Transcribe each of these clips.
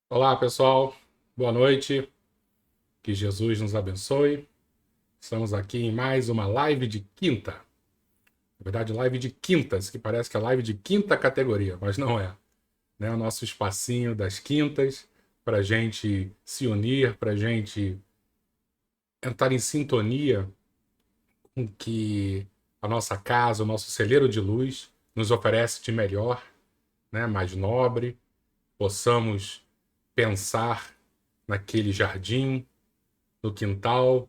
Olá, pessoal. Boa noite. Que Jesus nos abençoe. Estamos aqui em mais uma live de quinta. Na verdade, live de quintas, que parece que é live de quinta categoria, mas não é. Né? O nosso espacinho das quintas para a gente se unir, para a gente entrar em sintonia com o que a nossa casa, o nosso celeiro de luz nos oferece de melhor, né? Mais nobre. Possamos pensar naquele jardim, no quintal,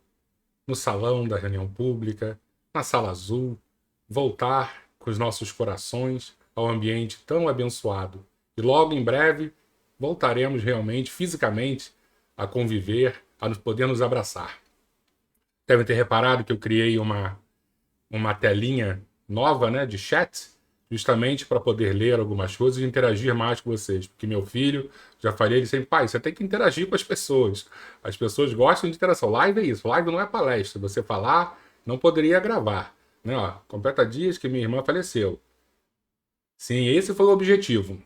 no salão da reunião pública, na sala azul, voltar com os nossos corações ao ambiente tão abençoado. E logo em breve voltaremos realmente, fisicamente, a conviver, a poder nos abraçar. Devem ter reparado que eu criei uma telinha nova, né, de chat, justamente para poder ler algumas coisas e interagir mais com vocês. Porque meu filho, já falei, ele sempre, pai, você tem que interagir com as pessoas. As pessoas gostam de interação. Live é isso, live não é palestra. Você falar, não poderia gravar. Né, ó, completa dias que minha irmã faleceu. Sim, esse foi o objetivo.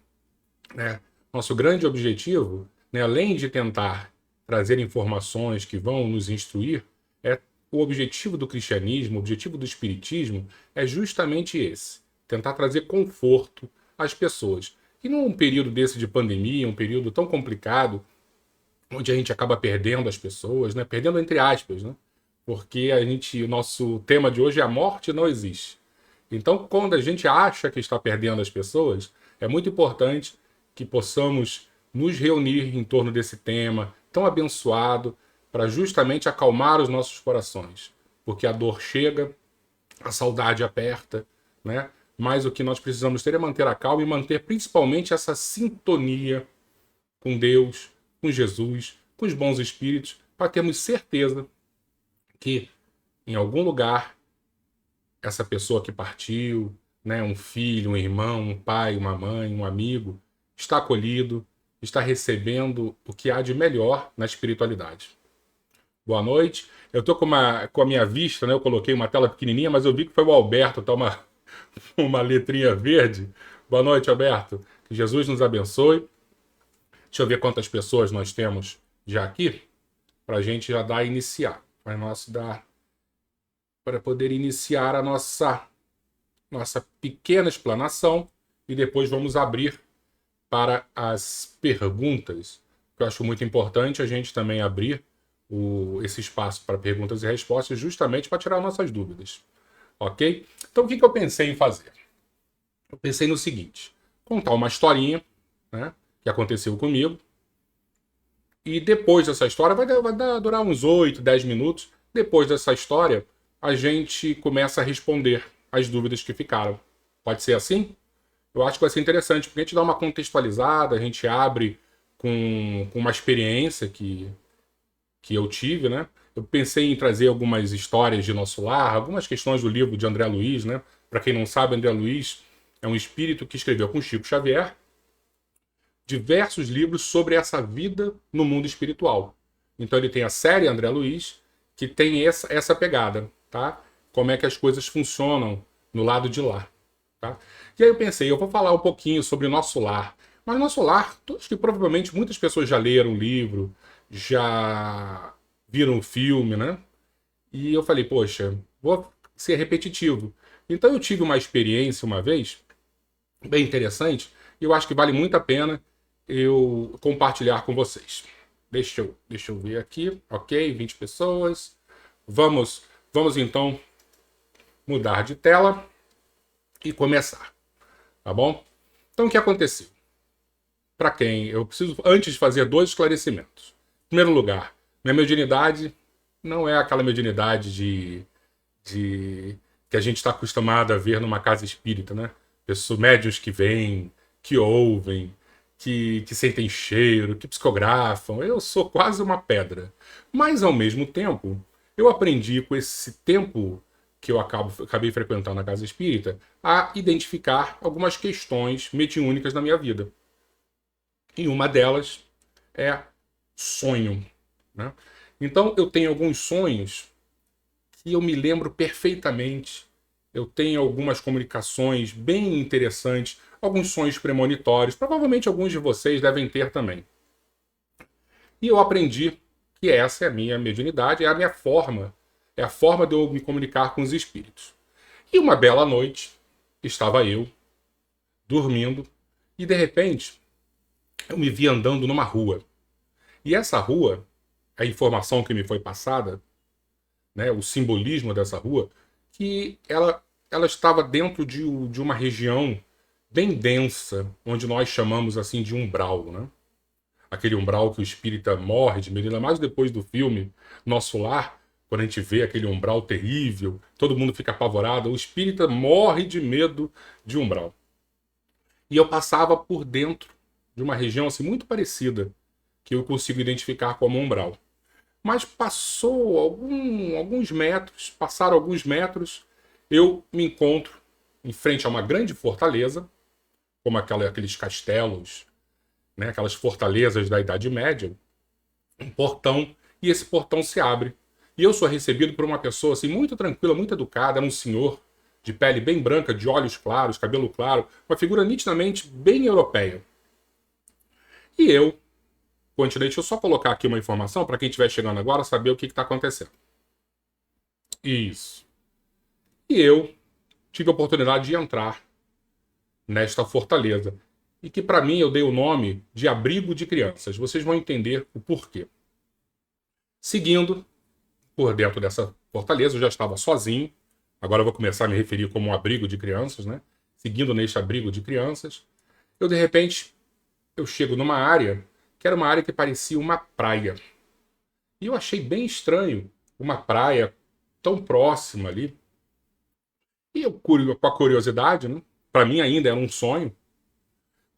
Né? Nosso grande objetivo, né, além de tentar trazer informações que vão nos instruir, é o objetivo do cristianismo, o objetivo do espiritismo é justamente esse: tentar trazer conforto às pessoas. E num período desse de pandemia, um período tão complicado, onde a gente acaba perdendo as pessoas, né? Perdendo entre aspas, né? Porque o nosso tema de hoje é a morte não existe. Então, quando a gente acha que está perdendo as pessoas, é muito importante que possamos nos reunir em torno desse tema tão abençoado para justamente acalmar os nossos corações. Porque a dor chega, a saudade aperta, né? Mas o que nós precisamos ter é manter a calma e manter principalmente essa sintonia com Deus, com Jesus, com os bons espíritos, para termos certeza que em algum lugar essa pessoa que partiu, né, um filho, um irmão, um pai, uma mãe, um amigo, está acolhido, está recebendo o que há de melhor na espiritualidade. Boa noite. Eu estou com a minha vista, né? Eu coloquei uma tela pequenininha, mas eu vi que foi o Alberto, tá uma letrinha verde. Boa noite, Alberto. Que Jesus nos abençoe. Deixa eu ver quantas pessoas nós temos já aqui, para a gente já dar iniciar. Para poder iniciar a nossa pequena explanação e depois vamos abrir para as perguntas. Eu acho muito importante a gente também abrir esse espaço para perguntas e respostas justamente para tirar nossas dúvidas. Ok? Então o que eu pensei em fazer? Eu pensei no seguinte: contar uma historinha, né, que aconteceu comigo, e depois dessa história, durar uns 8, 10 minutos. Depois dessa história, a gente começa a responder as dúvidas que ficaram. Pode ser assim? Eu acho que vai ser interessante, porque a gente dá uma contextualizada, a gente abre com uma experiência que eu tive, né? Eu pensei em trazer algumas histórias de nosso lar, algumas questões do livro de André Luiz, né? Para quem não sabe, André Luiz é um espírito que escreveu com Chico Xavier diversos livros sobre essa vida no mundo espiritual. Então ele tem a série André Luiz, que tem essa pegada, tá? Como é que as coisas funcionam no lado de lá, tá? E aí eu pensei, eu vou falar um pouquinho sobre o nosso lar. Mas nosso lar, acho que provavelmente muitas pessoas já leram o livro, já viram o filme, né? E eu falei, poxa, vou ser repetitivo. Então eu tive uma experiência uma vez, bem interessante, e eu acho que vale muito a pena eu compartilhar com vocês. Deixa eu ver aqui. Ok, 20 pessoas. Vamos então mudar de tela e começar, tá bom? Então o que aconteceu? Para quem eu preciso antes de fazer dois esclarecimentos. Em primeiro lugar, minha mediunidade não é aquela mediunidade de que a gente está acostumado a ver numa casa espírita, né? Pessoas médios que vêm, que ouvem, que sentem cheiro, que psicografam. Eu sou quase uma pedra. Mas, ao mesmo tempo, eu aprendi com esse tempo que eu acabei frequentando a casa espírita a identificar algumas questões mediúnicas na minha vida. E uma delas é sonho. Né? Então, eu tenho alguns sonhos que eu me lembro perfeitamente. Eu tenho algumas comunicações bem interessantes, alguns sonhos premonitórios. Provavelmente alguns de vocês devem ter também. E eu aprendi que essa é a minha mediunidade, é a minha forma, é a forma de eu me comunicar com os espíritos. E uma bela noite, estava eu dormindo e de repente eu me vi andando numa rua. E essa rua, a informação que me foi passada, né, o simbolismo dessa rua, que ela estava dentro de uma região bem densa, onde nós chamamos assim de umbral, né? Aquele umbral que o espírita morre de medo, ainda mais depois do filme Nosso Lar, quando a gente vê aquele umbral terrível, todo mundo fica apavorado, o espírita morre de medo de umbral. E eu passava por dentro de uma região assim muito parecida, que eu consigo identificar como umbral. Mas passaram alguns metros, eu me encontro em frente a uma grande fortaleza, como aqueles castelos, né, aquelas fortalezas da Idade Média, um portão, e esse portão se abre. E eu sou recebido por uma pessoa assim, muito tranquila, muito educada, era um senhor de pele bem branca, de olhos claros, cabelo claro, uma figura nitidamente bem europeia. E eu continuei, deixa eu só colocar aqui uma informação para quem estiver chegando agora saber o que está acontecendo. Isso. E eu tive a oportunidade de entrar nesta fortaleza. E que para mim eu dei o nome de Abrigo de Crianças. Vocês vão entender o porquê. Seguindo por dentro dessa fortaleza, eu já estava sozinho. Agora eu vou começar a me referir como um abrigo de crianças, né? Seguindo neste abrigo de crianças, eu de repente eu chego numa área que era uma área que parecia uma praia. E eu achei bem estranho uma praia tão próxima ali. E eu, com a curiosidade, né? Para mim ainda era um sonho.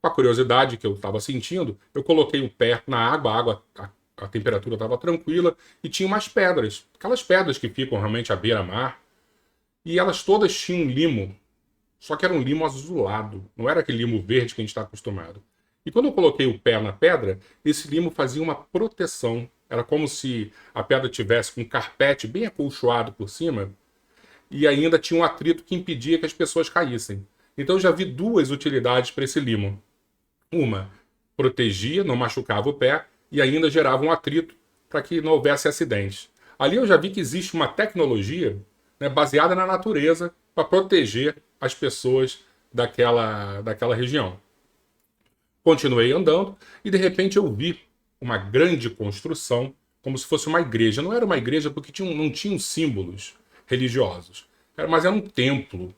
Com a curiosidade que eu estava sentindo, eu coloquei o pé na água, a temperatura estava tranquila, e tinha umas pedras, aquelas pedras que ficam realmente à beira-mar, e elas todas tinham limo, só que era um limo azulado, não era aquele limo verde que a gente está acostumado. E quando eu coloquei o pé na pedra, esse limo fazia uma proteção, era como se a pedra tivesse um carpete bem acolchoado por cima, e ainda tinha um atrito que impedia que as pessoas caíssem. Então eu já vi duas utilidades para esse limo. Uma, protegia, não machucava o pé e ainda gerava um atrito para que não houvesse acidentes. Ali eu já vi que existe uma tecnologia, né, baseada na natureza para proteger as pessoas daquela região. Continuei andando e de repente eu vi uma grande construção, como se fosse uma igreja. Não era uma igreja porque não tinham símbolos religiosos, mas era um templo.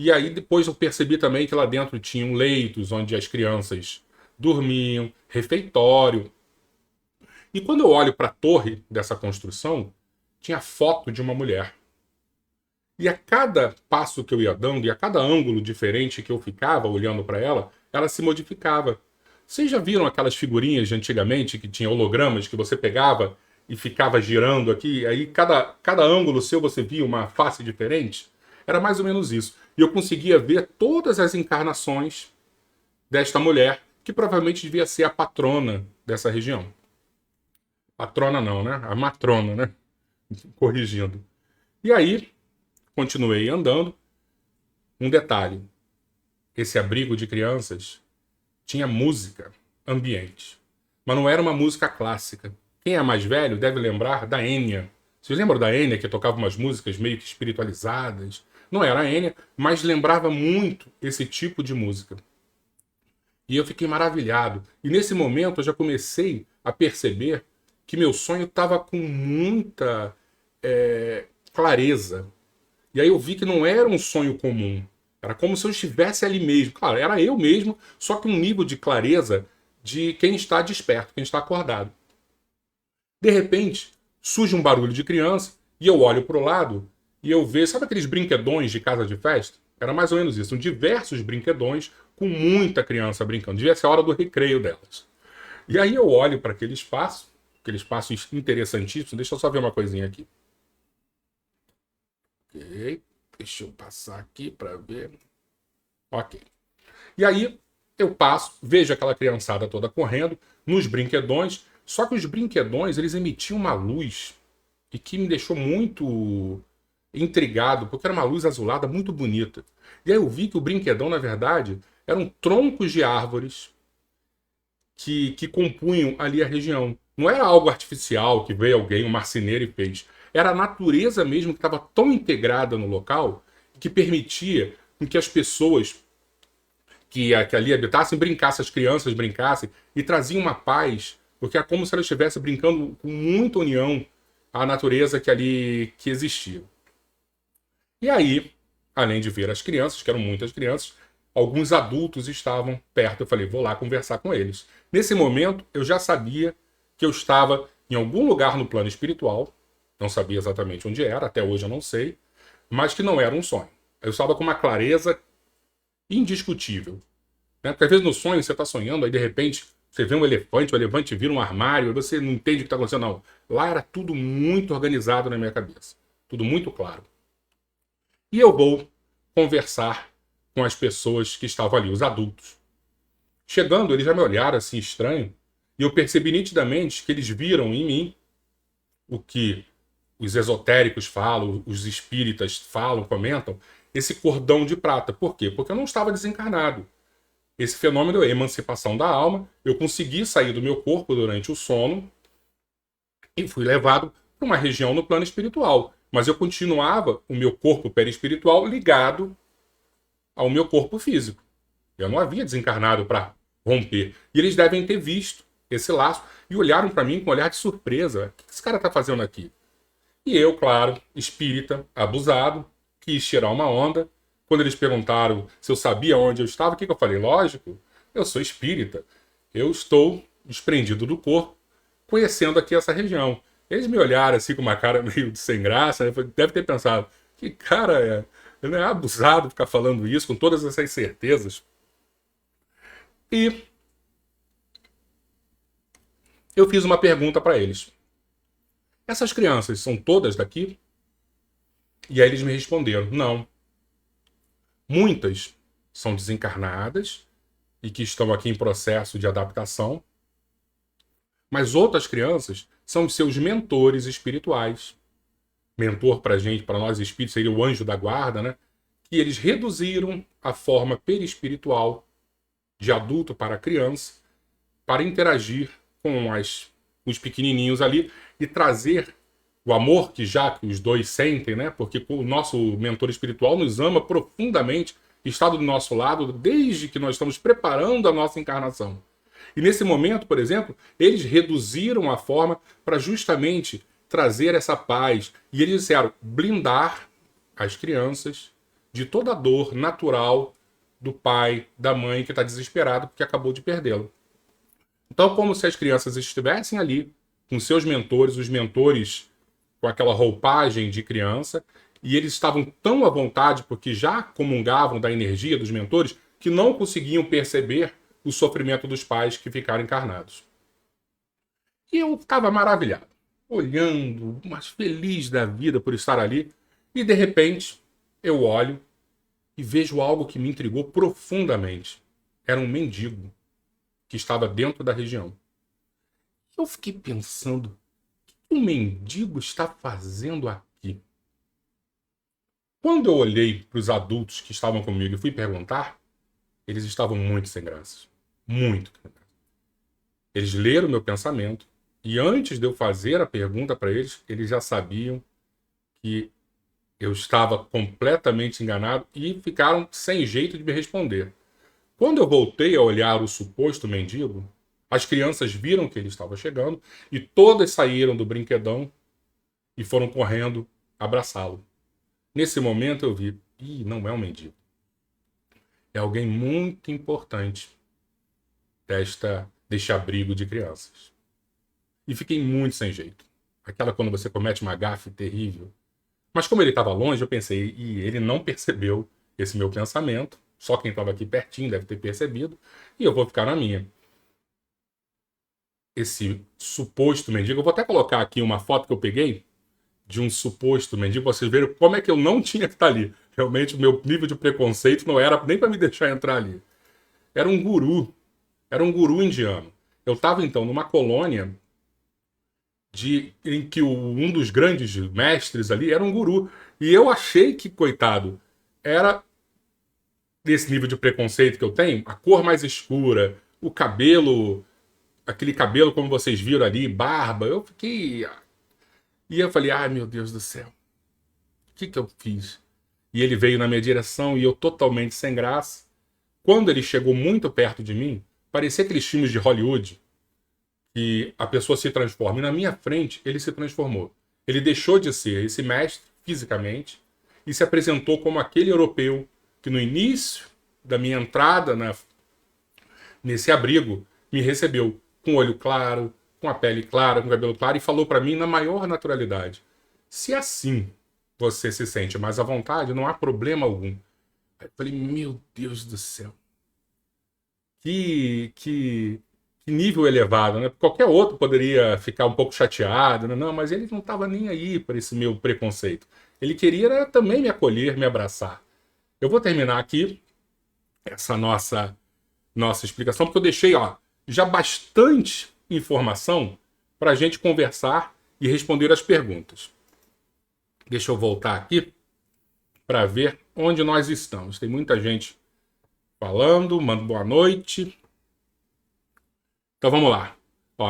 E aí depois eu percebi também que lá dentro tinham leitos onde as crianças dormiam, refeitório. E quando eu olho para a torre dessa construção, tinha foto de uma mulher. E a cada passo que eu ia dando, e a cada ângulo diferente que eu ficava olhando para ela, ela se modificava. Vocês já viram aquelas figurinhas de antigamente que tinha hologramas que você pegava e ficava girando aqui? Aí cada ângulo seu você via uma face diferente? Era mais ou menos isso. E eu conseguia ver todas as encarnações desta mulher, que provavelmente devia ser a patrona dessa região. Patrona não, né? A matrona, né? Corrigindo. E aí, continuei andando. Um detalhe. Esse abrigo de crianças tinha música ambiente. Mas não era uma música clássica. Quem é mais velho deve lembrar da Enya. Vocês lembram da Enya, que tocava umas músicas meio que espiritualizadas? Não era a Enya, mas lembrava muito esse tipo de música. E eu fiquei maravilhado. E nesse momento eu já comecei a perceber que meu sonho estava com muita clareza. E aí eu vi que não era um sonho comum. Era como se eu estivesse ali mesmo. Claro, era eu mesmo, só que um nível de clareza de quem está desperto, quem está acordado. De repente, surge um barulho de criança e eu olho para o lado e eu vejo, sabe aqueles brinquedões de casa de festa? Era mais ou menos isso. São diversos brinquedões com muita criança brincando. Devia ser a hora do recreio delas. E aí eu olho para aquele espaço interessantíssimo. Deixa eu só ver uma coisinha aqui. Ok. Deixa eu passar aqui para ver. Ok. E aí eu passo, vejo aquela criançada toda correndo nos brinquedões. Só que os brinquedões, eles emitiam uma luz e que me deixou muito intrigado, porque era uma luz azulada muito bonita. E aí eu vi que o brinquedão, na verdade, eram troncos de árvores que compunham ali a região. Não era algo artificial que veio alguém, um marceneiro, e fez. Era a natureza mesmo que estava tão integrada no local que permitia que as pessoas que ali habitassem brincassem, as crianças brincassem e traziam uma paz, porque é como se elas estivessem brincando com muita união à natureza que existia. E aí, além de ver as crianças, que eram muitas crianças, alguns adultos estavam perto. Eu falei, vou lá conversar com eles. Nesse momento, eu já sabia que eu estava em algum lugar no plano espiritual, não sabia exatamente onde era, até hoje eu não sei, mas que não era um sonho. Eu estava com uma clareza indiscutível. Né? Porque às vezes no sonho você está sonhando, aí de repente você vê um elefante, o elefante vira um armário, e você não entende o que está acontecendo, não. Lá era tudo muito organizado na minha cabeça. Tudo muito claro. E eu vou conversar com as pessoas que estavam ali, os adultos. Chegando, eles já me olharam assim estranho, e eu percebi nitidamente que eles viram em mim o que os esotéricos falam, os espíritas falam, comentam, esse cordão de prata. Por quê? Porque eu não estava desencarnado. Esse fenômeno é a emancipação da alma. Eu consegui sair do meu corpo durante o sono e fui levado para uma região no plano espiritual. Mas eu continuava o meu corpo perispiritual ligado ao meu corpo físico. Eu não havia desencarnado para romper. E eles devem ter visto esse laço e olharam para mim com um olhar de surpresa. O que esse cara está fazendo aqui? E eu, claro, espírita, abusado, quis tirar uma onda. Quando eles perguntaram se eu sabia onde eu estava, o que eu falei? Lógico, eu sou espírita. Eu estou desprendido do corpo, conhecendo aqui essa região. Eles me olharam assim com uma cara meio de sem graça, né? Deve ter pensado, que cara é? Ele é abusado ficar falando isso com todas essas certezas. E eu fiz uma pergunta para eles. Essas crianças são todas daqui? E aí eles me responderam, não. Muitas são desencarnadas e que estão aqui em processo de adaptação, mas outras crianças são seus mentores espirituais. Mentor para gente, para nós espíritos, seria o anjo da guarda, né? Que eles reduziram a forma perispiritual de adulto para criança para interagir com os pequenininhos ali e trazer o amor que os dois sentem, né? Porque o nosso mentor espiritual nos ama profundamente, está do nosso lado desde que nós estamos preparando a nossa encarnação. E nesse momento, por exemplo, eles reduziram a forma para justamente trazer essa paz. E eles disseram blindar as crianças de toda a dor natural do pai, da mãe que está desesperado porque acabou de perdê-lo. Então, como se as crianças estivessem ali com seus mentores, os mentores com aquela roupagem de criança, e eles estavam tão à vontade porque já comungavam da energia dos mentores que não conseguiam perceber o sofrimento dos pais que ficaram encarnados. E eu estava maravilhado, olhando, mas feliz da vida por estar ali, e de repente eu olho e vejo algo que me intrigou profundamente. Era um mendigo que estava dentro da região. Eu fiquei pensando, o que um mendigo está fazendo aqui? Quando eu olhei para os adultos que estavam comigo e fui perguntar, eles estavam muito sem graça. Muito. Eles leram meu pensamento e antes de eu fazer a pergunta para eles, eles já sabiam que eu estava completamente enganado e ficaram sem jeito de me responder. Quando eu voltei a olhar o suposto mendigo, as crianças viram que ele estava chegando e todas saíram do brinquedão e foram correndo abraçá-lo. Nesse momento eu vi, não é um mendigo. É alguém muito importante deste abrigo de crianças. E fiquei muito sem jeito. Aquela quando você comete uma gafe terrível. Mas como ele estava longe, eu pensei, ele não percebeu esse meu pensamento. Só quem estava aqui pertinho deve ter percebido. E eu vou ficar na minha. Esse suposto mendigo, eu vou até colocar aqui uma foto que eu peguei de um suposto mendigo, pra vocês verem como é que eu não tinha que estar ali. Realmente o meu nível de preconceito não era nem para me deixar entrar ali. Era um guru indiano. Eu estava então numa colônia em que um dos grandes mestres ali era um guru. E eu achei que, coitado, era desse nível de preconceito que eu tenho, a cor mais escura, o cabelo aquele cabelo como vocês viram ali, barba. Eu fiquei... E eu falei, ai meu Deus do céu, o que eu fiz? E ele veio na minha direção e eu totalmente sem graça. Quando ele chegou muito perto de mim, parecia aqueles filmes de Hollywood, que a pessoa se transforma. E na minha frente, ele se transformou. Ele deixou de ser esse mestre, fisicamente, e se apresentou como aquele europeu que no início da minha entrada nesse abrigo, me recebeu com o olho claro, com a pele clara, com o cabelo claro, e falou para mim na maior naturalidade: se assim você se sente mais à vontade, não há problema algum. Aí eu falei, meu Deus do céu. Que nível elevado, né? Qualquer outro poderia ficar um pouco chateado, né? Não, mas ele não estava nem aí para esse meu preconceito. Ele queria também me acolher, me abraçar. Eu vou terminar aqui essa nossa explicação, porque eu deixei já bastante informação para a gente conversar e responder as perguntas. Deixa eu voltar aqui para ver onde nós estamos. Tem muita gente falando, manda boa noite. Então vamos lá.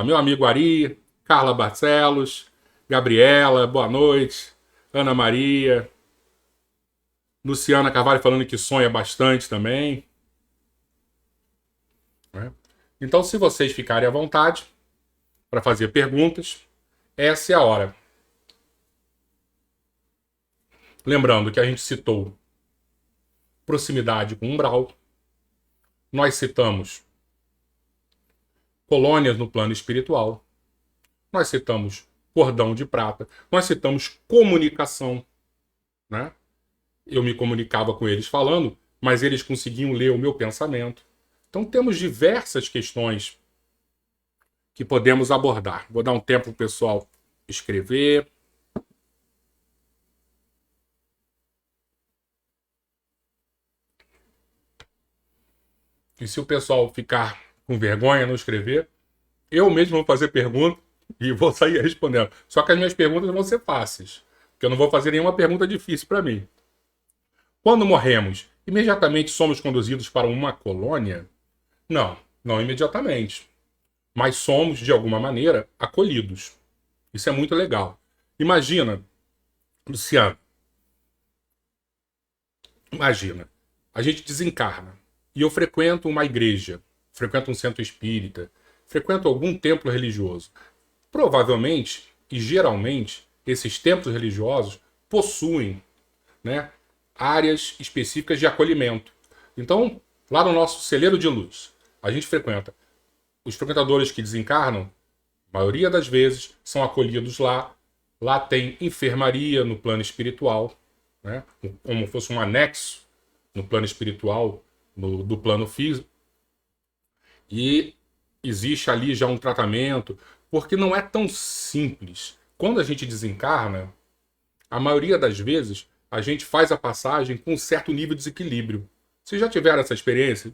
Meu amigo Ari, Carla Barcelos, Gabriela, boa noite. Ana Maria, Luciana Carvalho falando que sonha bastante também. Então, se vocês ficarem à vontade para fazer perguntas, essa é a hora. Lembrando que a gente citou proximidade com umbral, nós citamos colônias no plano espiritual, nós citamos cordão de prata, nós citamos comunicação, né? Eu me comunicava com eles falando, mas eles conseguiam ler o meu pensamento. Então temos diversas questões que podemos abordar. Vou dar um tempo para o pessoal escrever. E se o pessoal ficar com vergonha, não escrever, eu mesmo vou fazer pergunta e vou sair respondendo. Só que as minhas perguntas vão ser fáceis, porque eu não vou fazer nenhuma pergunta difícil para mim. Quando morremos, imediatamente somos conduzidos para uma colônia? Não, não imediatamente. Mas somos, de alguma maneira, acolhidos. Isso é muito legal. Imagina, Luciano, imagina, a gente desencarna e eu frequento uma igreja, frequento um centro espírita, frequento algum templo religioso. Provavelmente e geralmente esses templos religiosos possuem, né, áreas específicas de acolhimento. Então, lá no nosso celeiro de luz, a gente frequenta. Os frequentadores que desencarnam, a maioria das vezes, são acolhidos lá. Lá tem enfermaria no plano espiritual, né, como fosse um anexo no plano espiritual do plano físico. E existe ali já um tratamento, porque não é tão simples. Quando a gente desencarna, a maioria das vezes, a gente faz a passagem com um certo nível de desequilíbrio. Vocês já tiveram essa experiência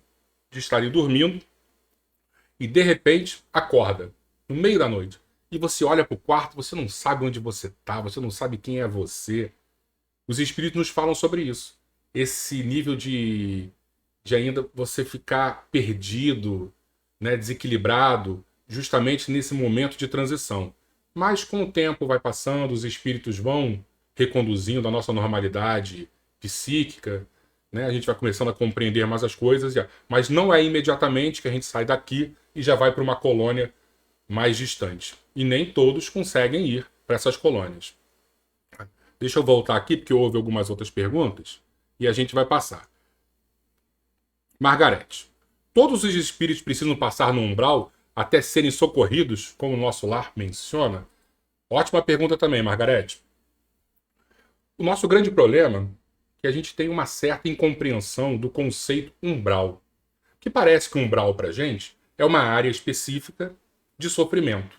de estarem dormindo e, de repente, acorda no meio da noite. E você olha para o quarto, você não sabe onde você está, você não sabe quem é você. Os espíritos nos falam sobre isso. Esse nível de ainda você ficar perdido, né, desequilibrado, justamente nesse momento de transição. Mas com o tempo vai passando, os espíritos vão reconduzindo a nossa normalidade psíquica, né? A gente vai começando a compreender mais as coisas, mas não é imediatamente que a gente sai daqui e já vai para uma colônia mais distante. E nem todos conseguem ir para essas colônias. Deixa eu voltar aqui, porque houve algumas outras perguntas, e a gente vai passar. Margarete, todos os espíritos precisam passar no umbral até serem socorridos, como o nosso lar menciona? Ótima pergunta também, Margarete. O nosso grande problema é que a gente tem uma certa incompreensão do conceito umbral, que parece que umbral para a gente é uma área específica de sofrimento,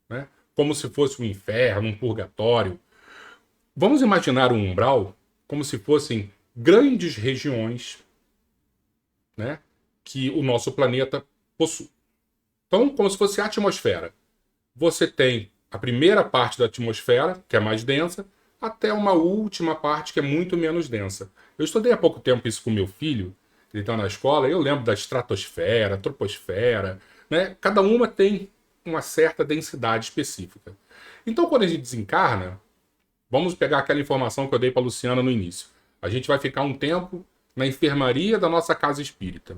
né? Como se fosse um inferno, um purgatório. Vamos imaginar um umbral como se fossem grandes regiões, né, que o nosso planeta possui. Então, como se fosse a atmosfera. Você tem a primeira parte da atmosfera, que é mais densa, até uma última parte que é muito menos densa. Eu estudei há pouco tempo isso com meu filho, ele está na escola, e eu lembro da estratosfera, troposfera, né? Cada uma tem uma certa densidade específica. Então, quando a gente desencarna, vamos pegar aquela informação que eu dei para a Luciana no início. A gente vai ficar um tempo na enfermaria da nossa casa espírita,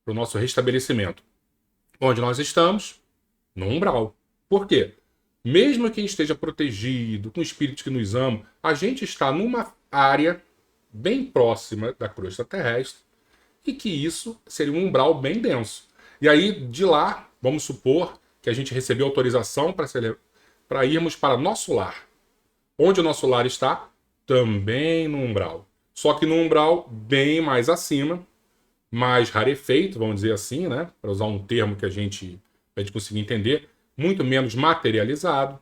para o nosso restabelecimento. Onde nós estamos? No umbral. Por quê? Mesmo quem esteja protegido, com espíritos que nos amam, a gente está numa área bem próxima da crosta terrestre e que isso seria um umbral bem denso. E aí, de lá, vamos supor que a gente recebeu autorização para irmos para nosso lar. Onde o nosso lar está? Também no umbral. Só que no umbral bem mais acima, mais rarefeito, vamos dizer assim, né? Para usar um termo que a gente conseguir entender, muito menos materializado,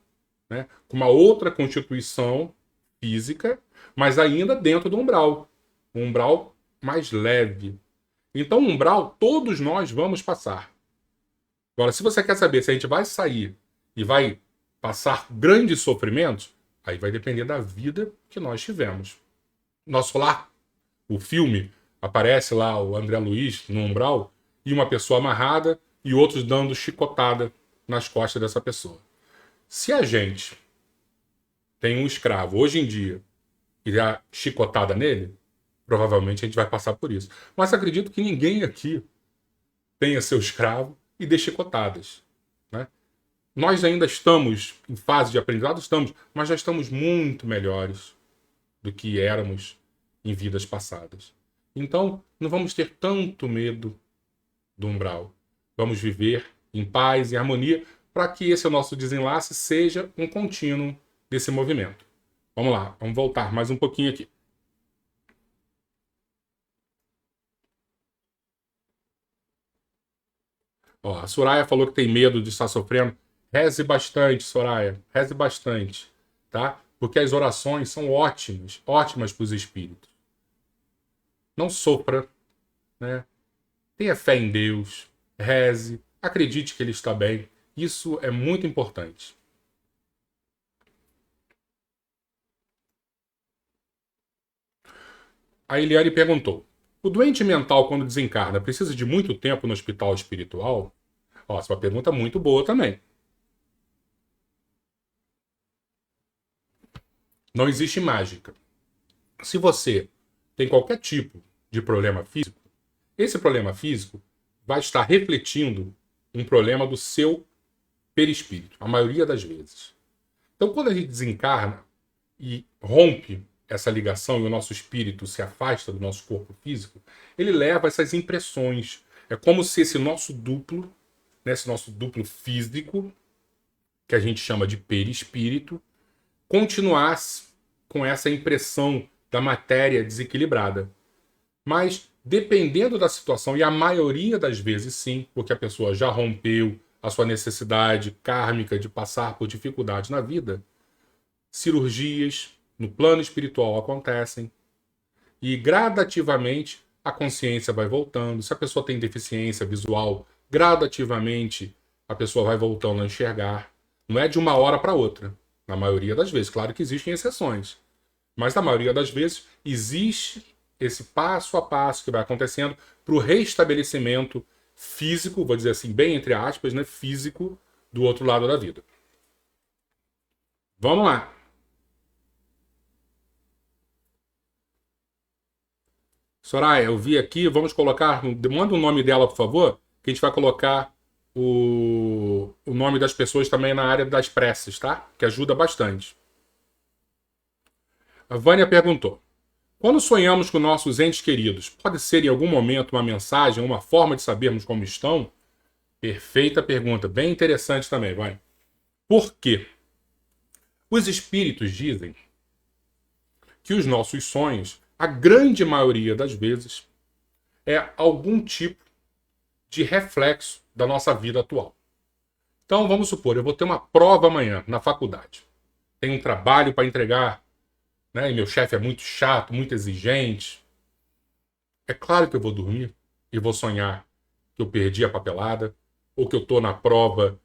né? Com uma outra constituição física, mas ainda dentro do umbral. Um umbral mais leve. Então, umbral, todos nós vamos passar. Agora, se você quer saber se a gente vai sair e vai passar grandes sofrimentos, aí vai depender da vida que nós tivemos. Nosso lar, o filme, aparece lá o André Luiz no umbral e uma pessoa amarrada e outros dando chicotada nas costas dessa pessoa. Se a gente tem um escravo hoje em dia e dá chicotada nele, provavelmente a gente vai passar por isso. Mas acredito que ninguém aqui tenha seu escravo e dê chicotadas, né? Nós ainda estamos em fase de aprendizado, mas já estamos muito melhores do que éramos em vidas passadas. Então, não vamos ter tanto medo do umbral. Vamos viver em paz e harmonia para que esse nosso desenlace seja um contínuo desse movimento. Vamos lá, vamos voltar mais um pouquinho aqui. Ó, a Soraya falou que tem medo de estar sofrendo. Reze bastante, Soraya. Reze bastante, tá? Porque as orações são ótimas, ótimas para os espíritos. Não sofra, né? Tenha fé em Deus, reze, acredite que Ele está bem. Isso é muito importante. A Eliane perguntou: o doente mental, quando desencarna, precisa de muito tempo no hospital espiritual? Ó, essa é uma pergunta muito boa também. Não existe mágica. Se você tem qualquer tipo de problema físico, esse problema físico vai estar refletindo um problema do seu perispírito, a maioria das vezes. Então, quando a gente desencarna e rompe essa ligação e o nosso espírito se afasta do nosso corpo físico, ele leva essas impressões. É como se esse nosso duplo, né, esse nosso duplo físico, que a gente chama de perispírito, continuasse com essa impressão da matéria desequilibrada. Mas, dependendo da situação, e a maioria das vezes sim, porque a pessoa já rompeu a sua necessidade kármica de passar por dificuldades na vida, cirurgias no plano espiritual acontecem e gradativamente a consciência vai voltando. Se a pessoa tem deficiência visual, gradativamente a pessoa vai voltando a enxergar. Não é de uma hora para outra, na maioria das vezes. Claro que existem exceções, mas na maioria das vezes existe esse passo a passo que vai acontecendo para o restabelecimento físico, vou dizer assim, bem entre aspas, né, físico do outro lado da vida. Vamos lá. Soraya, eu vi aqui, vamos colocar, manda o nome dela, por favor, que a gente vai colocar o nome das pessoas também na área das preces, tá? Que ajuda bastante. A Vânia perguntou: quando sonhamos com nossos entes queridos, pode ser em algum momento uma mensagem, uma forma de sabermos como estão? Perfeita pergunta, bem interessante também, Vânia. Por quê? Os espíritos dizem que os nossos sonhos, a grande maioria das vezes, é algum tipo de reflexo da nossa vida atual. Então, vamos supor, eu vou ter uma prova amanhã na faculdade. Tenho um trabalho para entregar, né? E meu chefe é muito chato, muito exigente. É claro que eu vou dormir e vou sonhar que eu perdi a papelada, ou que eu estou na prova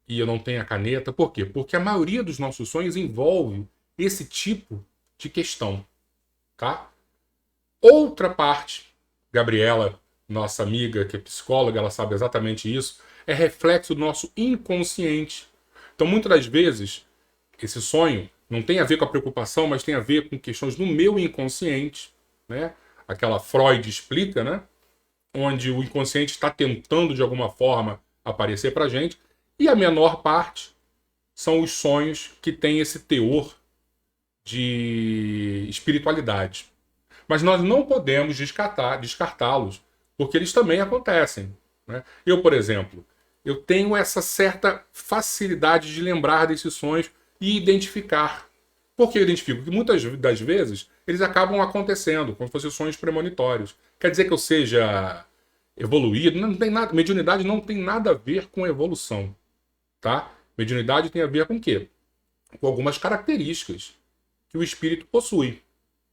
e eu não tenho a caneta. Por quê? Porque a maioria dos nossos sonhos envolve esse tipo de questão, tá? Outra parte, Gabriela, nossa amiga que é psicóloga, ela sabe exatamente isso, é reflexo do nosso inconsciente. Então, muitas das vezes, esse sonho não tem a ver com a preocupação, mas tem a ver com questões do meu inconsciente, né? Aquela Freud explica, né? Onde o inconsciente está tentando, de alguma forma, aparecer para a gente. E a menor parte são os sonhos que têm esse teor de espiritualidade. Mas nós não podemos descartá-los, porque eles também acontecem. Né? Eu, por exemplo, eu tenho essa certa facilidade de lembrar desses sonhos e identificar. Por que eu identifico? Porque muitas das vezes eles acabam acontecendo, como se fossem sonhos premonitórios. Quer dizer que eu seja evoluído? Não tem nada. Mediunidade não tem nada a ver com evolução. Tá? Mediunidade tem a ver com o quê? Com algumas características que o espírito possui.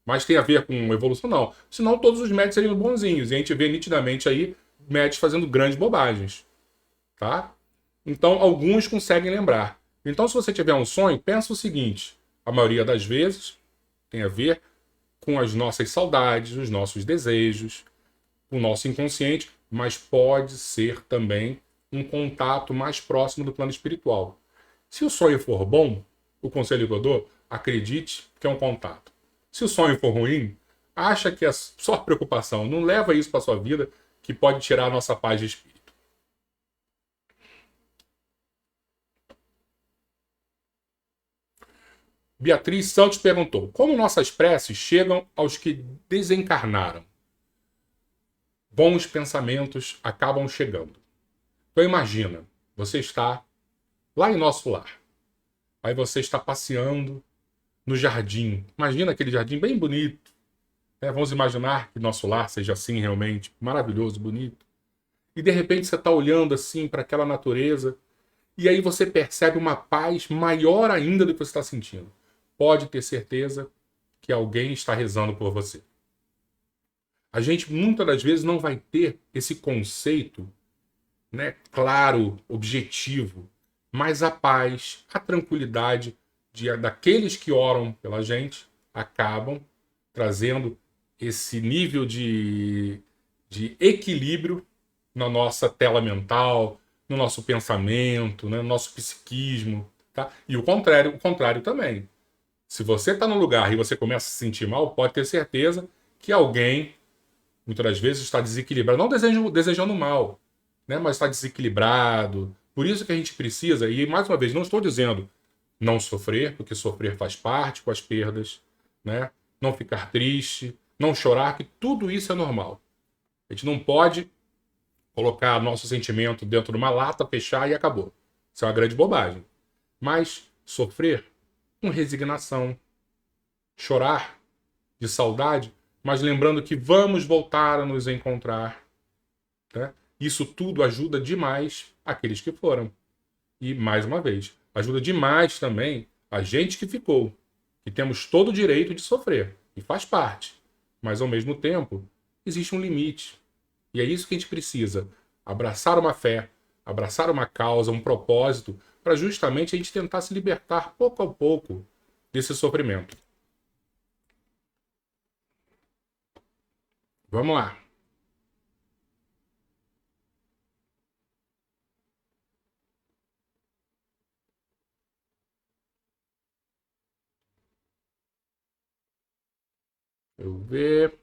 Mas tem a ver com evolução, não. Senão todos os médios seriam bonzinhos. E a gente vê nitidamente aí médios fazendo grandes bobagens. Tá? Então, alguns conseguem lembrar. Então, se você tiver um sonho, pensa o seguinte. A maioria das vezes tem a ver com as nossas saudades, os nossos desejos, o nosso inconsciente, mas pode ser também um contato mais próximo do plano espiritual. Se o sonho for bom, o conselho que eu dou, acredite que é um contato. Se o sonho for ruim, acha que é só preocupação. Não leva isso para sua vida, que pode tirar a nossa paz de espírito. Beatriz Santos perguntou: como nossas preces chegam aos que desencarnaram? Bons pensamentos acabam chegando. Então imagina, você está lá em nosso lar. Aí você está passeando no jardim. Imagina aquele jardim bem bonito. Né? Vamos imaginar que nosso lar seja assim realmente, maravilhoso, bonito. E de repente você está olhando assim para aquela natureza e aí você percebe uma paz maior ainda do que você está sentindo. Pode ter certeza que alguém está rezando por você. A gente muitas das vezes não vai ter esse conceito, né, claro, objetivo, mas a paz, a tranquilidade daqueles que oram pela gente acabam trazendo esse nível de equilíbrio na nossa tela mental, no nosso pensamento, né, no nosso psiquismo. Tá? E o contrário também. Se você está num lugar e você começa a se sentir mal, pode ter certeza que alguém, muitas das vezes, está desequilibrado. Não desejando mal, né, mas está desequilibrado. Por isso que a gente precisa, e mais uma vez, não estou dizendo não sofrer, porque sofrer faz parte com as perdas, né? Não ficar triste, não chorar, que tudo isso é normal. A gente não pode colocar nosso sentimento dentro de uma lata, fechar e acabou. Isso é uma grande bobagem. Mas sofrer com resignação, chorar de saudade, mas lembrando que vamos voltar a nos encontrar. Né? Isso tudo ajuda demais aqueles que foram. E, mais uma vez, ajuda demais também a gente que ficou. Que temos todo o direito de sofrer. E faz parte. Mas, ao mesmo tempo, existe um limite. E é isso que a gente precisa. Abraçar uma fé, abraçar uma causa, um propósito, para justamente a gente tentar se libertar pouco a pouco desse sofrimento. Vamos lá. Eu ver.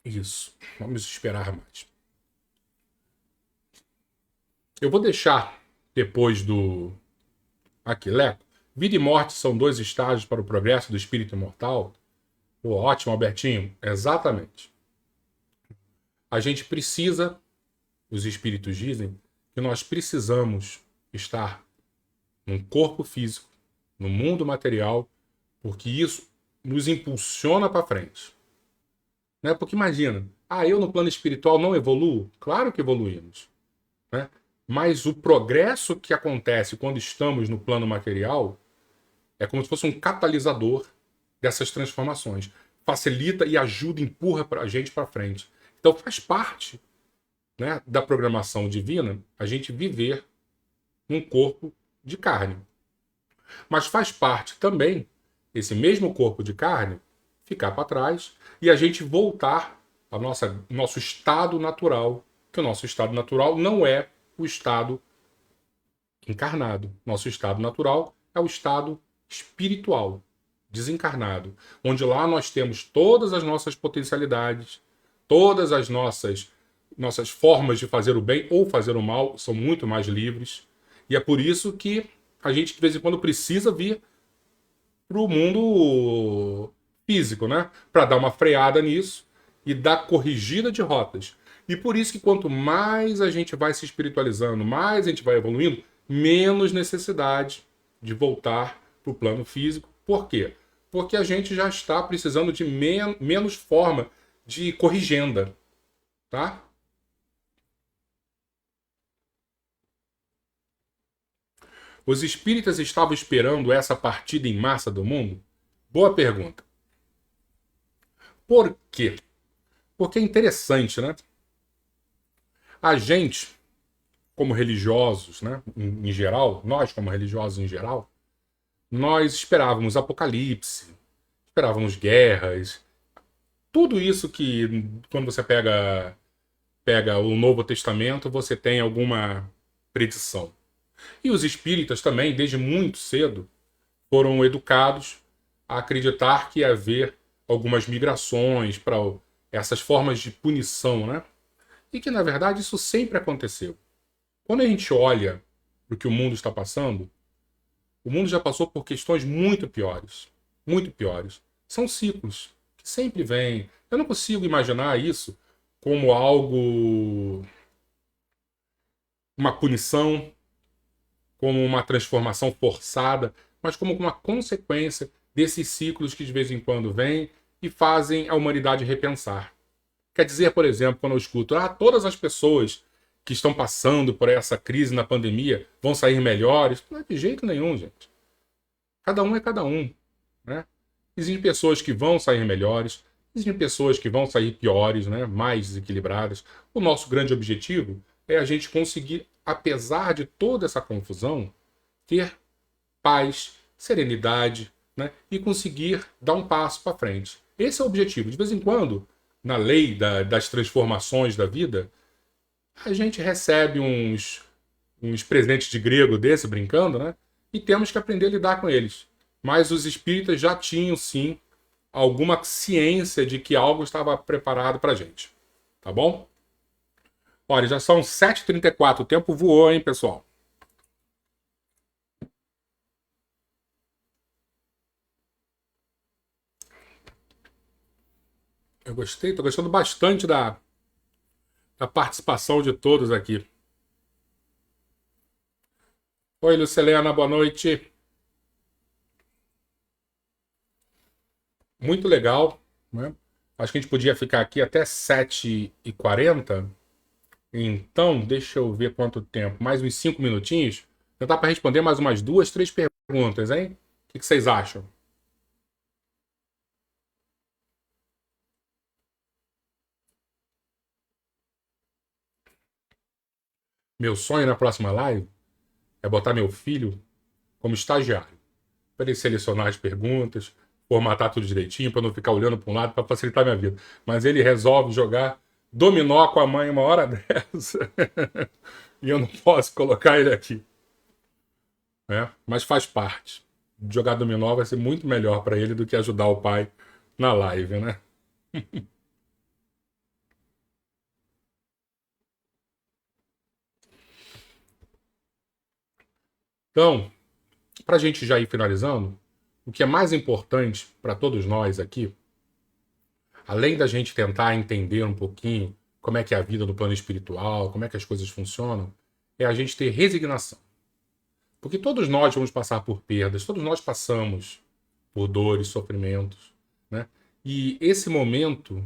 Isso. Vamos esperar mais. Eu vou deixar depois do. Aqui, Leco. Vida e morte são dois estágios para o progresso do espírito imortal? Pô, ótimo, Albertinho. Exatamente. A gente precisa, os espíritos dizem, que nós precisamos estar num corpo físico, no mundo material, porque isso nos impulsiona para frente. Né? Porque imagina, eu no plano espiritual não evoluo? Claro que evoluímos. Né? Mas o progresso que acontece quando estamos no plano material é como se fosse um catalisador dessas transformações. Facilita e ajuda, empurra a gente para frente. Então faz parte, né, da programação divina a gente viver num corpo de carne. Mas faz parte também, esse mesmo corpo de carne, ficar para trás e a gente voltar ao nosso estado natural, que o nosso estado natural não é o estado encarnado. Nosso estado natural é o estado espiritual, desencarnado, onde lá nós temos todas as nossas potencialidades, todas as nossas formas de fazer o bem ou fazer o mal são muito mais livres. E é por isso que a gente de vez em quando precisa vir para o mundo físico, né? Para dar uma freada nisso e dar corrigida de rotas. E por isso que quanto mais a gente vai se espiritualizando, mais a gente vai evoluindo, menos necessidade de voltar para o plano físico. Por quê? Porque a gente já está precisando de menos forma de corrigenda, tá? Os espíritas estavam esperando essa partida em massa do mundo? Boa pergunta. Por quê? Porque é interessante, né? A gente, como religiosos, né, em geral, nós como religiosos em geral, nós esperávamos apocalipse, esperávamos guerras, tudo isso que quando você pega o Novo Testamento, você tem alguma predição. E os espíritas também, desde muito cedo, foram educados a acreditar que ia haver algumas migrações para essas formas de punição, né? E que, na verdade, isso sempre aconteceu. Quando a gente olha para o que o mundo está passando, o mundo já passou por questões muito piores. Muito piores. São ciclos que sempre vêm. Eu não consigo imaginar isso como algo, uma punição, como uma transformação forçada, mas como uma consequência desses ciclos que de vez em quando vêm e fazem a humanidade repensar. Quer dizer, por exemplo, quando eu escuto, todas as pessoas que estão passando por essa crise na pandemia vão sair melhores. Não é de jeito nenhum, gente. Cada um é cada um, né? Existem pessoas que vão sair melhores, existem pessoas que vão sair piores, né? Mais desequilibradas. O nosso grande objetivo é a gente conseguir, apesar de toda essa confusão, ter paz, serenidade, né? E conseguir dar um passo para frente. Esse é o objetivo. De vez em quando, na lei das transformações da vida, a gente recebe uns presentes de grego desse, brincando, né? E temos que aprender a lidar com eles. Mas os espíritas já tinham, sim, alguma ciência de que algo estava preparado para a gente. Tá bom? Olha, já são 7h34. O tempo voou, hein, pessoal? Eu gostei, tô gostando bastante da participação de todos aqui. Oi, Lucilena, boa noite. Muito legal, né? Acho que a gente podia ficar aqui até 7h40. Então, deixa eu ver quanto tempo. Mais uns 5 minutinhos. Tentar para responder mais umas 2, 3 perguntas, hein? O que vocês acham? Meu sonho na próxima live é botar meu filho como estagiário, para ele selecionar as perguntas, formatar tudo direitinho, para não ficar olhando para um lado, para facilitar minha vida. Mas ele resolve jogar dominó com a mãe uma hora dessa. E eu não posso colocar ele aqui. Né? Mas faz parte. Jogar dominó vai ser muito melhor para ele do que ajudar o pai na live, né? Então, para a gente já ir finalizando, o que é mais importante para todos nós aqui, além da gente tentar entender um pouquinho como é que é a vida no plano espiritual, como é que as coisas funcionam, é a gente ter resignação. Porque todos nós vamos passar por perdas, todos nós passamos por dores, sofrimentos, né? E esse momento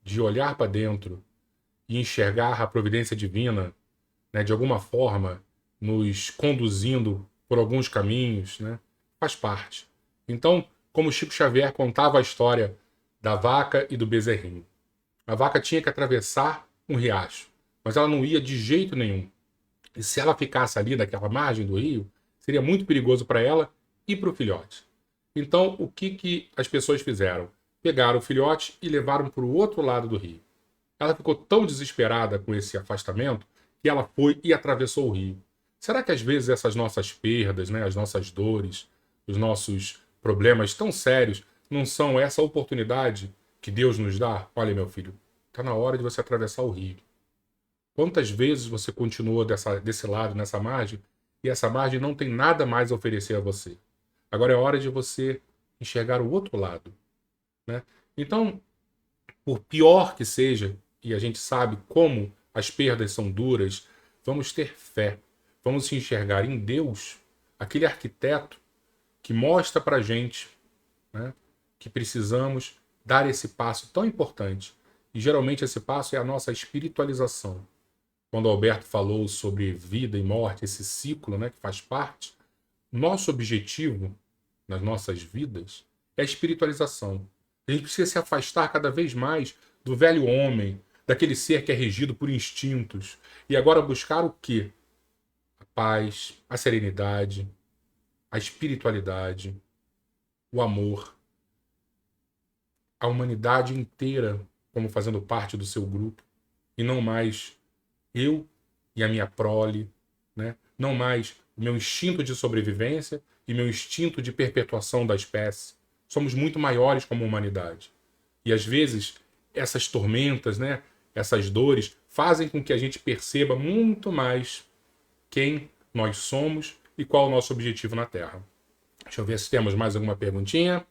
de olhar para dentro e enxergar a providência divina, né, de alguma forma nos conduzindo por alguns caminhos, né, faz parte. Então, como Chico Xavier contava a história da vaca e do bezerrinho. A vaca tinha que atravessar um riacho, mas ela não ia de jeito nenhum. E se ela ficasse ali naquela margem do rio, seria muito perigoso para ela e para o filhote. Então, o que as pessoas fizeram? pegaram o filhote e levaram para o outro lado do rio. Ela ficou tão desesperada com esse afastamento que ela foi e atravessou o rio. Será que às vezes essas nossas perdas, né, as nossas dores, os nossos problemas tão sérios não são essa oportunidade que Deus nos dá? Olha, meu filho, está na hora de você atravessar o rio. Quantas vezes você continuou desse lado, nessa margem, e essa margem não tem nada mais a oferecer a você? Agora é hora de você enxergar o outro lado, né? Então, por pior que seja, e a gente sabe como as perdas são duras, vamos ter fé. Vamos se enxergar em Deus, aquele arquiteto que mostra pra gente, né, que precisamos dar esse passo tão importante. E geralmente esse passo é a nossa espiritualização. Quando o Alberto falou sobre vida e morte, esse ciclo, né, que faz parte, nosso objetivo nas nossas vidas é a espiritualização. A gente precisa se afastar cada vez mais do velho homem, daquele ser que é regido por instintos, e agora buscar o quê? A paz, a serenidade, a espiritualidade, o amor, a humanidade inteira como fazendo parte do seu grupo, e não mais eu e a minha prole, né? Não mais o meu instinto de sobrevivência e meu instinto de perpetuação da espécie. Somos muito maiores como humanidade. E às vezes essas tormentas, né, essas dores fazem com que a gente perceba muito mais quem nós somos e qual é o nosso objetivo na Terra. Deixa eu ver se temos mais alguma perguntinha.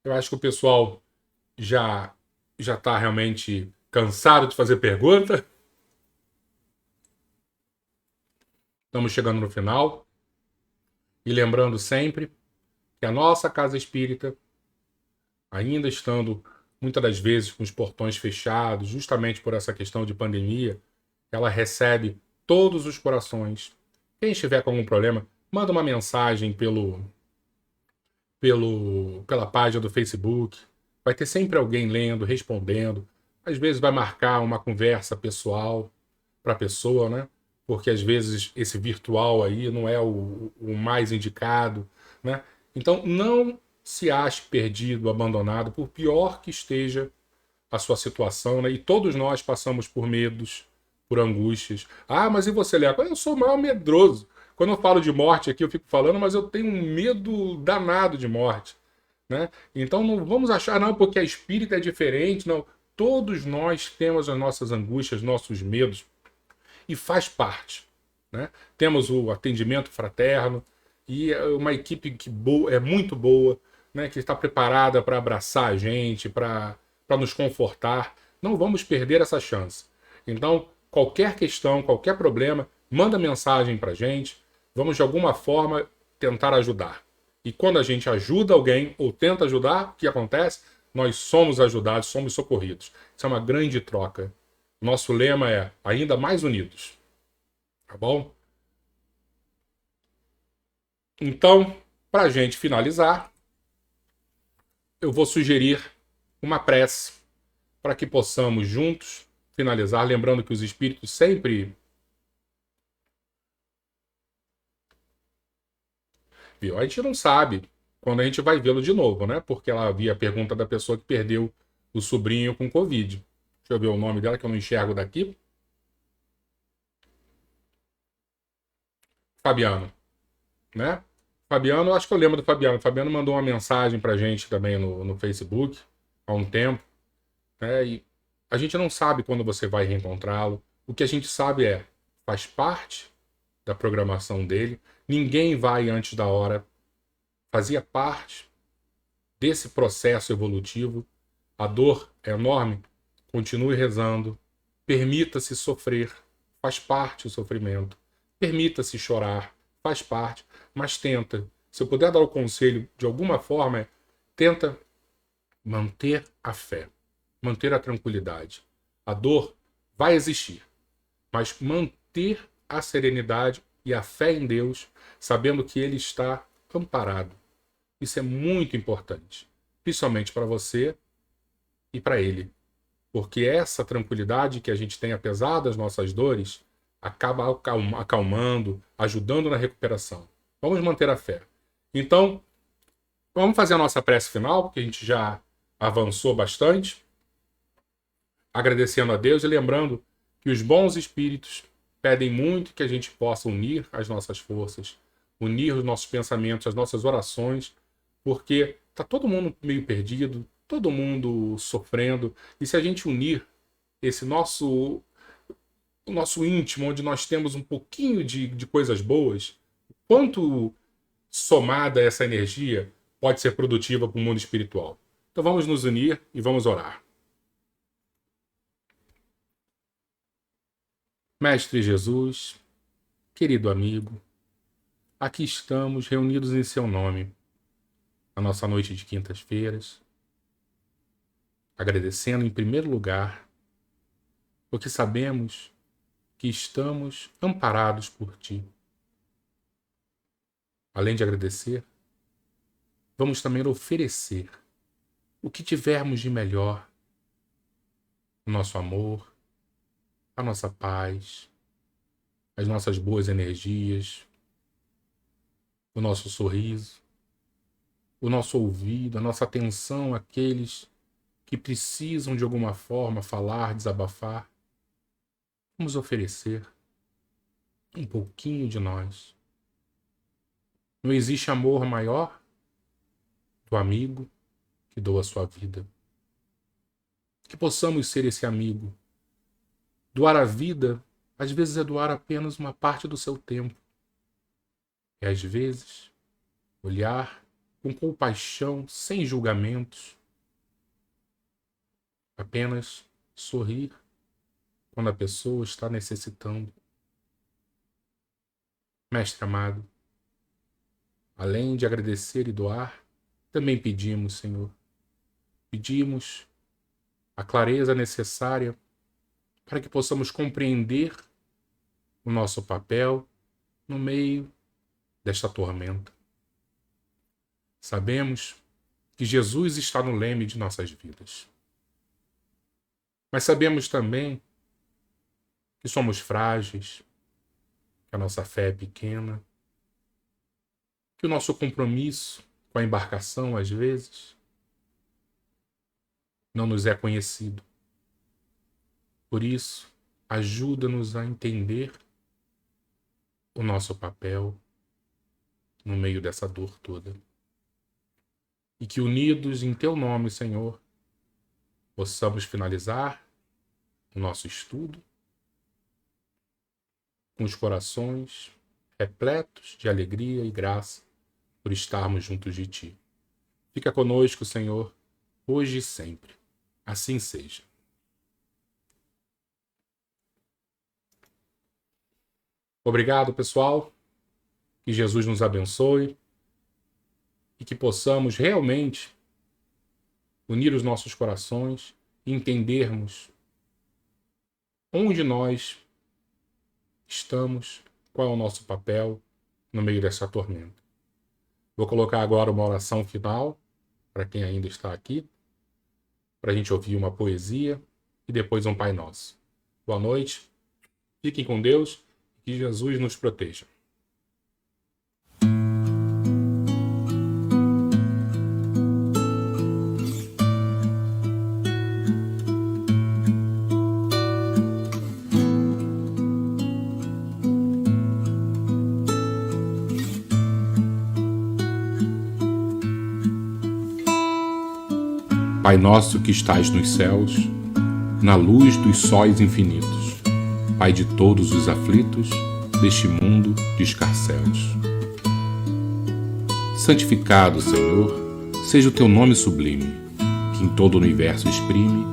Eu acho que o pessoal já está realmente cansado de fazer pergunta. Estamos chegando no final. E lembrando sempre que a nossa casa espírita, ainda estando muitas das vezes com os portões fechados, justamente por essa questão de pandemia, ela recebe todos os corações. Quem estiver com algum problema, manda uma mensagem pela página do Facebook. Vai ter sempre alguém lendo, respondendo. Às vezes vai marcar uma conversa pessoal para a pessoa, né? Porque às vezes esse virtual aí não é o mais indicado, né? Então não se ache perdido, abandonado, por pior que esteja a sua situação, né? E todos nós passamos por medos, por angústias. Ah, mas e você, Leco? Eu sou o maior medroso. Quando eu falo de morte aqui, eu fico falando, mas eu tenho um medo danado de morte, né? Então não vamos achar, não, porque a espírita é diferente, não. Todos nós temos as nossas angústias, nossos medos, e faz parte, né? Temos o atendimento fraterno e uma equipe que é muito boa, né? Que está preparada para abraçar a gente, para nos confortar. Não vamos perder essa chance. Então, qualquer questão, qualquer problema, manda mensagem para a gente. Vamos, de alguma forma, tentar ajudar. E quando a gente ajuda alguém ou tenta ajudar, o que acontece? Nós somos ajudados, somos socorridos. Isso é uma grande troca. Nosso lema é ainda mais unidos. Tá bom? Então, para a gente finalizar, eu vou sugerir uma prece para que possamos juntos finalizar, lembrando que os espíritos sempre... Viu? A gente não sabe quando a gente vai vê-lo de novo, né? Porque ela havia a pergunta da pessoa que perdeu o sobrinho com Covid. Deixa eu ver o nome dela que eu não enxergo daqui. Fabiano, né? Fabiano, acho que eu lembro do Fabiano. O Fabiano mandou uma mensagem pra gente também no Facebook há um tempo, né? E a gente não sabe quando você vai reencontrá-lo. O que a gente sabe é, faz parte da programação dele. Ninguém vai antes da hora. Fazia parte desse processo evolutivo. A dor é enorme. Continue rezando. Permita-se sofrer. Faz parte do sofrimento. Permita-se chorar. Faz parte. Mas tenta. Se eu puder dar o conselho de alguma forma, tenta manter a fé. Manter a tranquilidade. A dor vai existir. Mas manter a serenidade e a fé em Deus, sabendo que Ele está amparado. Isso é muito importante. Principalmente para você e para Ele. Porque essa tranquilidade que a gente tem, apesar das nossas dores, acaba acalmando, ajudando na recuperação. Vamos manter a fé. Então, vamos fazer a nossa prece final, porque a gente já avançou bastante. Agradecendo a Deus e lembrando que os bons espíritos pedem muito que a gente possa unir as nossas forças, unir os nossos pensamentos, as nossas orações, porque está todo mundo meio perdido, todo mundo sofrendo, e se a gente unir esse o nosso íntimo, onde nós temos um pouquinho de coisas boas, quanto somada essa energia pode ser produtiva para o mundo espiritual. Então vamos nos unir e vamos orar. Mestre Jesus, querido amigo, aqui estamos reunidos em seu nome, na nossa noite de quintas-feiras, agradecendo em primeiro lugar, porque sabemos que estamos amparados por Ti. Além de agradecer, vamos também oferecer o que tivermos de melhor, o nosso amor, a nossa paz, as nossas boas energias, o nosso sorriso, o nosso ouvido, a nossa atenção àqueles que precisam de alguma forma falar, desabafar. Vamos oferecer um pouquinho de nós. Não existe amor maior do amigo que doa a sua vida. Que possamos ser esse amigo. Doar a vida, às vezes, é doar apenas uma parte do seu tempo. E, às vezes, olhar com compaixão, sem julgamentos. Apenas sorrir quando a pessoa está necessitando. Mestre amado, além de agradecer e doar, também pedimos, Senhor, pedimos a clareza necessária para que possamos compreender o nosso papel no meio desta tormenta. Sabemos que Jesus está no leme de nossas vidas. Mas sabemos também que somos frágeis, que a nossa fé é pequena, que o nosso compromisso com a embarcação, às vezes, não nos é conhecido. Por isso, ajuda-nos a entender o nosso papel no meio dessa dor toda. E que unidos em Teu nome, Senhor, possamos finalizar o nosso estudo com os corações repletos de alegria e graça por estarmos juntos de Ti. Fica conosco, Senhor, hoje e sempre. Assim seja. Obrigado, pessoal. Que Jesus nos abençoe e que possamos realmente unir os nossos corações e entendermos onde nós estamos, qual é o nosso papel no meio dessa tormenta. Vou colocar agora uma oração final para quem ainda está aqui, para a gente ouvir uma poesia e depois um Pai Nosso. Boa noite, fiquem com Deus e que Jesus nos proteja. Pai nosso que estais nos céus, na luz dos sóis infinitos, Pai de todos os aflitos deste mundo de escarcéus. Santificado, Senhor, seja o teu nome sublime, que em todo o universo exprime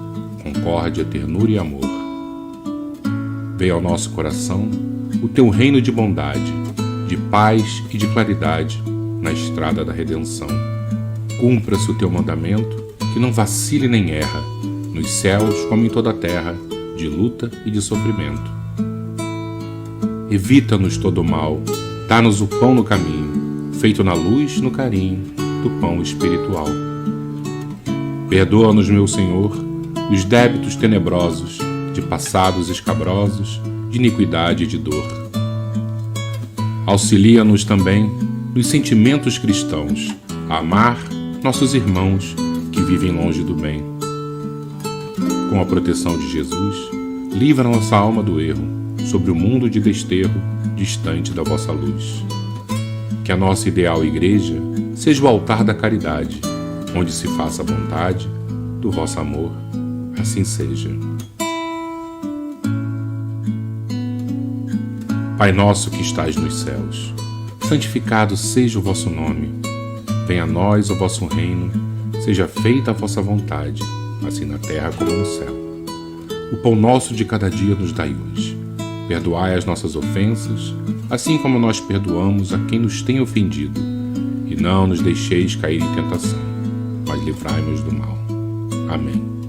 concórdia, ternura e amor. Veio ao nosso coração o teu reino de bondade, de paz e de claridade na estrada da redenção. Cumpra-se o teu mandamento, que não vacile nem erra, nos céus como em toda a terra, de luta e de sofrimento. Evita-nos todo o mal, dá-nos o pão no caminho, feito na luz, no carinho, do pão espiritual. Perdoa-nos, meu Senhor, os débitos tenebrosos, de passados escabrosos, de iniquidade e de dor. Auxilia-nos também nos sentimentos cristãos, a amar nossos irmãos que vivem longe do bem. Com a proteção de Jesus, livra nossa alma do erro, sobre o mundo de desterro, distante da vossa luz. Que a nossa ideal igreja seja o altar da caridade, onde se faça a vontade do vosso amor, assim seja. Pai nosso que estais nos céus, santificado seja o vosso nome. Venha a nós o vosso reino, seja feita a vossa vontade, assim na terra como no céu. O pão nosso de cada dia nos dai hoje. Perdoai as nossas ofensas, assim como nós perdoamos a quem nos tem ofendido. E não nos deixeis cair em tentação, mas livrai-nos do mal. Amém.